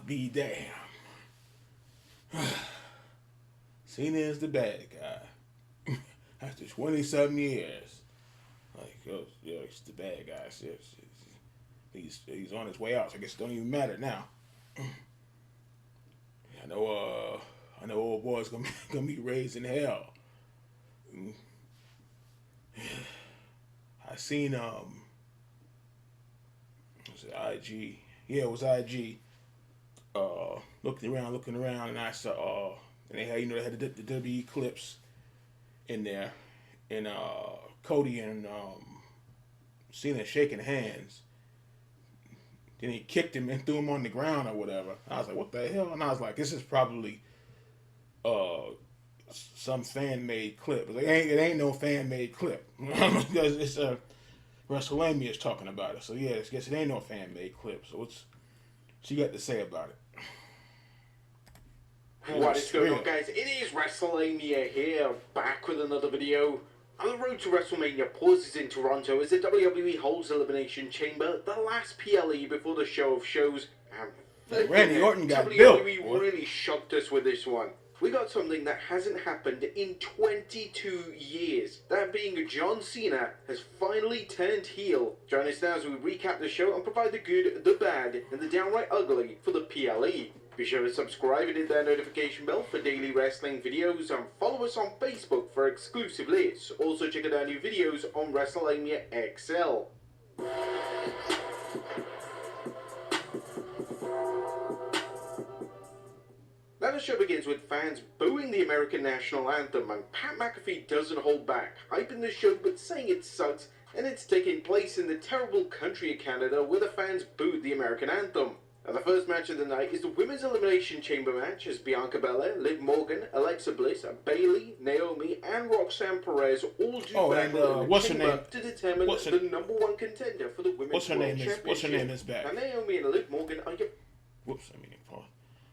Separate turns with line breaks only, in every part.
be damned. Cena is the bad guy. After 20-something years. Like, he's the bad guy. He's on his way out, so I guess it don't even matter now. I know old boy's gonna be raised in hell. I seen was it IG? Yeah, it was IG. Looking around, and I saw and they had they had the WWE clips in there, and Cody and Cena shaking hands. Then he kicked him and threw him on the ground or whatever. I was like, what the hell? And I was like, this is probably some fan-made clip. Like, it ain't no fan-made clip. Because it's WrestleMania is talking about it. So, yeah, I guess it ain't no fan-made clip. So, what's you got to say about it?
What is going on, guys? It is WrestleMania here, back with another video. On the road to WrestleMania pauses in Toronto as the WWE holds Elimination Chamber, the last PLE before the show of shows. And
Randy Orton got
WWE
built.
really shocked us with this one. We got something that hasn't happened in 22 years. That being John Cena has finally turned heel. Join us now as we recap the show and provide the good, the bad, and the downright ugly for the PLE. Be sure to subscribe and hit that notification bell for daily wrestling videos, and follow us on Facebook for exclusive lists. Also check out our new videos on WrestleMania XL. Now the show begins with fans booing the American national anthem, and Pat McAfee doesn't hold back, hyping the show but saying it sucks, and it's taking place in the terrible country of Canada where the fans booed the American anthem. And the first match of the night is the Women's Elimination Chamber match as Bianca Belair, Liv Morgan, Alexa Bliss, Bayley, Naomi, and Roxanne Perez all do battle in the chamber to determine the number one contender for the Women's World Championship.
What's her name is back?
And Naomi and Liv Morgan are your...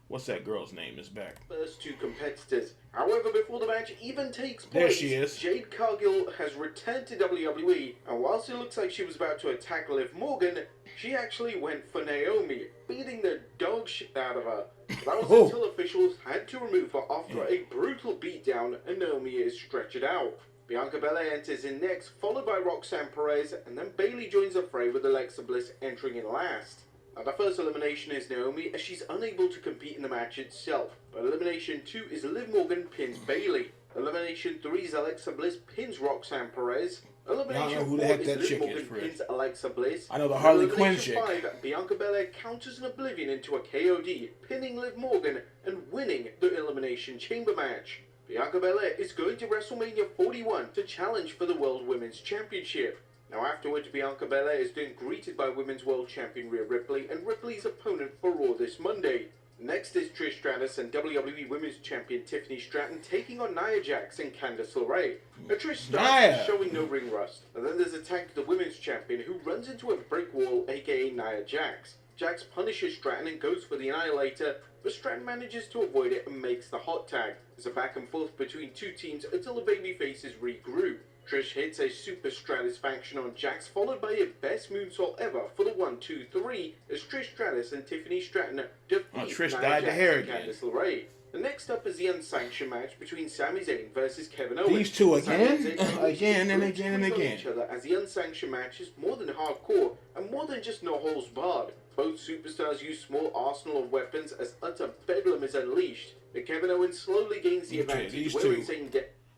What's that girl's name is back?
First two competitors. However, before the match even takes place,
there she is.
Jade Cargill has returned to WWE, and whilst it looks like she was about to attack Liv Morgan, she actually went for Naomi, beating the dog shit out of her. That was until officials had to remove her after a brutal beatdown, and Naomi is stretchered out. Bianca Belair enters in next, followed by Roxanne Perez, and then Bayley joins the fray with Alexa Bliss entering in last. Now the first elimination is Naomi, as she's unable to compete in the match itself. But elimination 2 is Liv Morgan pins Bayley. Elimination 3 is Alexa Bliss pins Roxanne Perez. Elimination 4 is Liv Morgan pins Alexa Bliss.
I know the Harley Quinn chick.
Elimination 5, Bianca Belair counters an Oblivion into a KOD, pinning Liv Morgan and winning the Elimination Chamber match. Bianca Belair is going to WrestleMania 41 to challenge for the World Women's Championship. Now afterwards, Bianca Belair is then greeted by Women's World Champion Rhea Ripley and Ripley's opponent for Raw this Monday. Next is Trish Stratus and WWE Women's Champion Tiffany Stratton taking on Nia Jax and Candice LeRae. Now Trish starts showing no ring rust, and then there's a tag to the Women's Champion who runs into a brick wall, aka Nia Jax. Jax punishes Stratton and goes for the Annihilator, but Stratton manages to avoid it and makes the hot tag. There's a back and forth between two teams until the babyfaces regroup. Trish hits a Super Stratus faction on Jax, followed by a best moonsault ever for the 1-2-3 as Trish Stratus and Tiffany Stratton defeat
Trish
Nia
Jax
and Candice LeRae. The next up is the unsanctioned match between Sami Zayn versus Kevin Owens.
These two again? Again and again and again.
Each other as the unsanctioned match is more than hardcore and more than just no holds barred. Both superstars use small arsenal of weapons as utter bedlam is unleashed. But Kevin Owens slowly gains the advantage.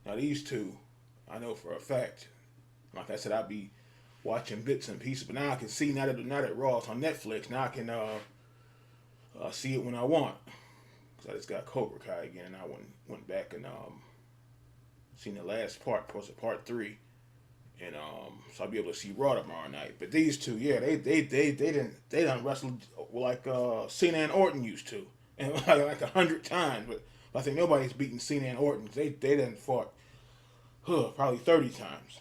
Now these two, I know for a fact. Like I said, I'd be watching bits and pieces, but now I can see now that Raw's on Netflix. Now I can see it when I want. Cause I just got Cobra Kai again, and I went back and seen the last part, part 3, and so I'll be able to see Raw tomorrow night. But these two, yeah, they done wrestled like Cena and Orton used to, and like 100 times. But I think nobody's beaten Cena and Orton. They done fought probably 30 times.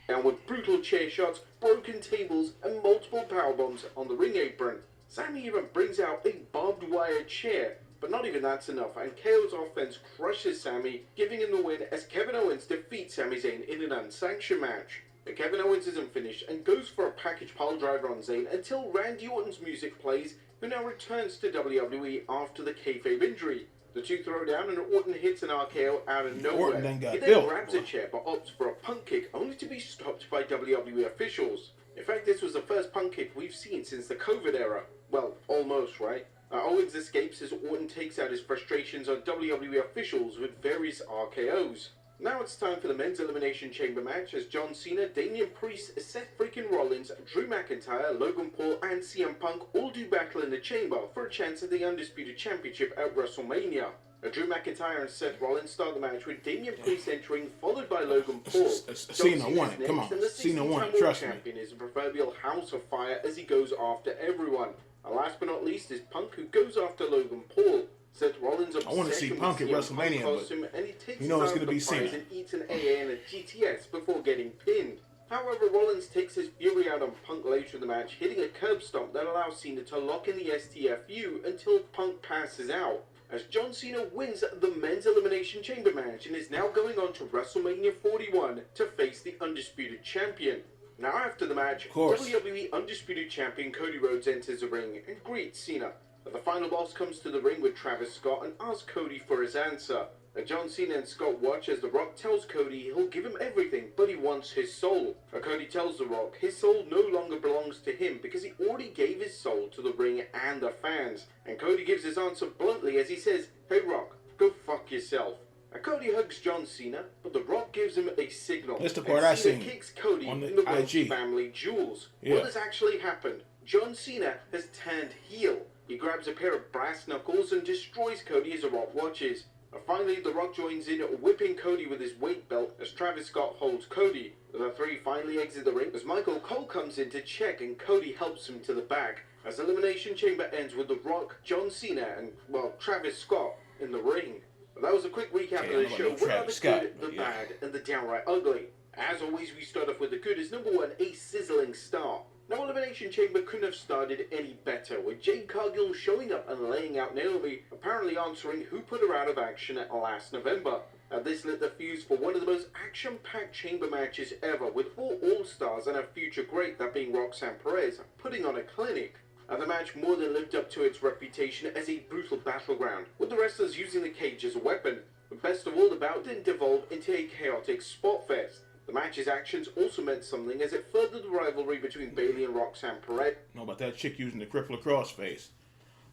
And with brutal chair shots, broken tables, and multiple powerbombs on the ring apron, Sami even brings out a barbed wire chair. But not even that's enough, and KO's offense crushes Sami, giving him the win as Kevin Owens defeats Sami Zayn in an unsanctioned match. But Kevin Owens isn't finished and goes for a package pile driver on Zayn until Randy Orton's music plays who now returns to WWE after the kayfabe injury. The two throw down and Orton hits an RKO out of nowhere.
Orton then got
He then
built,
grabs
boy.
a chair but opts for a punt kick, only to be stopped by WWE officials. In fact, this was the first punt kick we've seen since the COVID era. Well, almost, right? Owens escapes as Orton takes out his frustrations on WWE officials with various RKOs. Now it's time for the men's elimination chamber match as John Cena, Damian Priest, Seth freaking Rollins, Drew McIntyre, Logan Paul and CM Punk all do battle in the chamber for a chance at the Undisputed Championship at WrestleMania. Drew McIntyre and Seth Rollins start the match with Damian Priest entering, followed by Logan Paul.
Cena won it. Come on. Cena won it. Trust me.
Champion is a proverbial house of fire as he goes after everyone. Last but not least is Punk, who goes after Logan Paul. Seth Rollins
I want to see Punk at WrestleMania,
costume, and he takes
you know it's
going to
be Cena.
And eats an AA and a GTS before getting pinned. However, Rollins takes his fury out on Punk later in the match, hitting a curb stomp that allows Cena to lock in the STFU until Punk passes out. As John Cena wins the men's elimination chamber match and is now going on to WrestleMania 41 to face the Undisputed Champion. Now after the match, WWE Undisputed Champion Cody Rhodes enters the ring and greets Cena. But the final boss comes to the ring with Travis Scott and asks Cody for his answer. John Cena and Scott watch as The Rock tells Cody he'll give him everything, but he wants his soul. Cody tells The Rock his soul no longer belongs to him because he already gave his soul to the ring and the fans. And Cody gives his answer bluntly as he says, "Hey Rock, go fuck yourself." Cody hugs John Cena, but The Rock gives him a signal.
That's the part I seen
kicks Cody
on
in the Rhodes
IG.
family jewels.
Yeah.
What has actually happened? John Cena has turned heel. He grabs a pair of brass knuckles and destroys Cody as The Rock watches. Finally, The Rock joins in, whipping Cody with his weight belt as Travis Scott holds Cody. The three finally exit the ring as Michael Cole comes in to check and Cody helps him to the back. As Elimination Chamber ends with The Rock, John Cena and, well, Travis Scott in the ring. But that was a quick recap of the show. What are the good, the bad, and the downright ugly? As always, we start off with the good as number one, a sizzling start. Now, Elimination Chamber couldn't have started any better, with Jade Cargill showing up and laying out Naomi, apparently answering who put her out of action last November. This lit the fuse for one of the most action-packed chamber matches ever, with four All-Stars and a future great, that being Roxanne Perez, putting on a clinic. The match more than lived up to its reputation as a brutal battleground, with the wrestlers using the cage as a weapon. But best of all, the bout didn't devolve into a chaotic spot fest. The match's actions also meant something as it furthered the rivalry between Bayley and Roxanne Perez.
Know about that chick using the crippler crossface,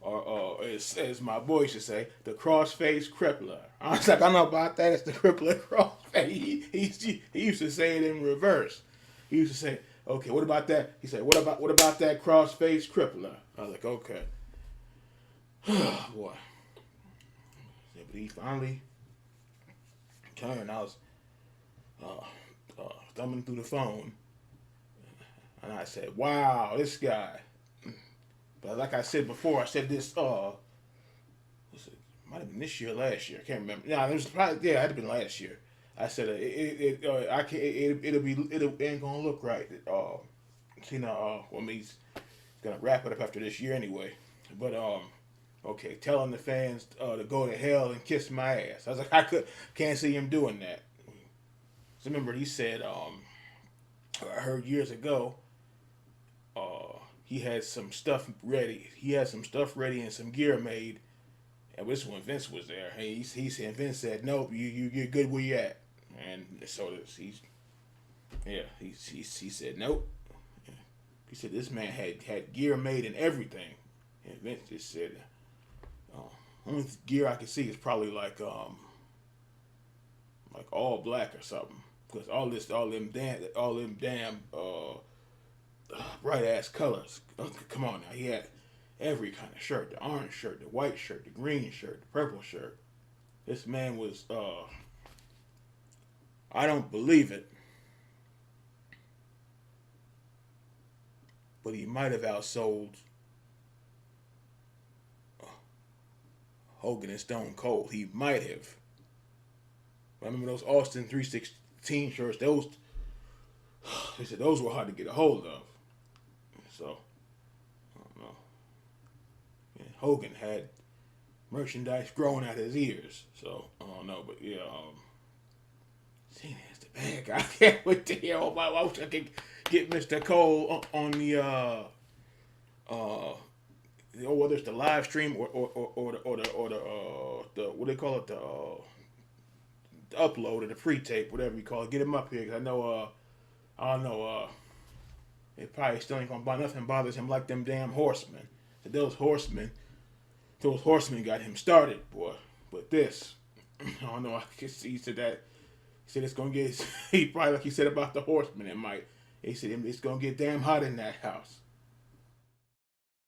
or as my boy should say, the crossface crippler. I was like, I know about that. It's the crippler crossface. He used to say it in reverse. He used to say, "Okay, what about that?" He said, "What about that crossface crippler?" I was like, "Okay." Boy, yeah, but he finally turned. I was thumbing through the phone, and I said, "Wow, this guy." But like I said before, I said this. Might have been this year, or last year. I can't remember. Yeah, it was probably, it had to been last year. I said it ain't gonna look right. Cena, he's gonna wrap it up after this year anyway. But okay, telling the fans to go to hell and kiss my ass. I was like, can't see him doing that. So remember, he said, I heard years ago, he had some stuff ready. He had some stuff ready and some gear made. And this when Vince was there. He said, Vince said, "Nope, you're good where you at." And so he said, "Nope." He said this man had gear made and everything. And Vince just said, only gear I can see is probably like all black or something. Because all them damn bright ass colors. Come on now, he had every kind of shirt: the orange shirt, the white shirt, the green shirt, the purple shirt. This man was, I don't believe it, but he might have outsold Hogan and Stone Cold. He might have. I remember those Austin 316 shirts. They said those were hard to get a hold of. So, I don't know. Yeah, Hogan had merchandise growing out his ears. So, I don't know. But yeah, Cena is the bad guy. I can't wait to hear all my wish I could get Mr. Cole on the or whether it's the live stream or the what they call it, the upload or the pre-tape, whatever you call it. Get him up here, 'cause I know I don't know it probably still ain't gonna buy nothing bothers him like them damn horsemen. So those horsemen got him started, boy. But this, I don't know. I guess he said that. He said it's gonna get. He probably like he said about the horsemen. It might. He said it's gonna get damn hot in that house.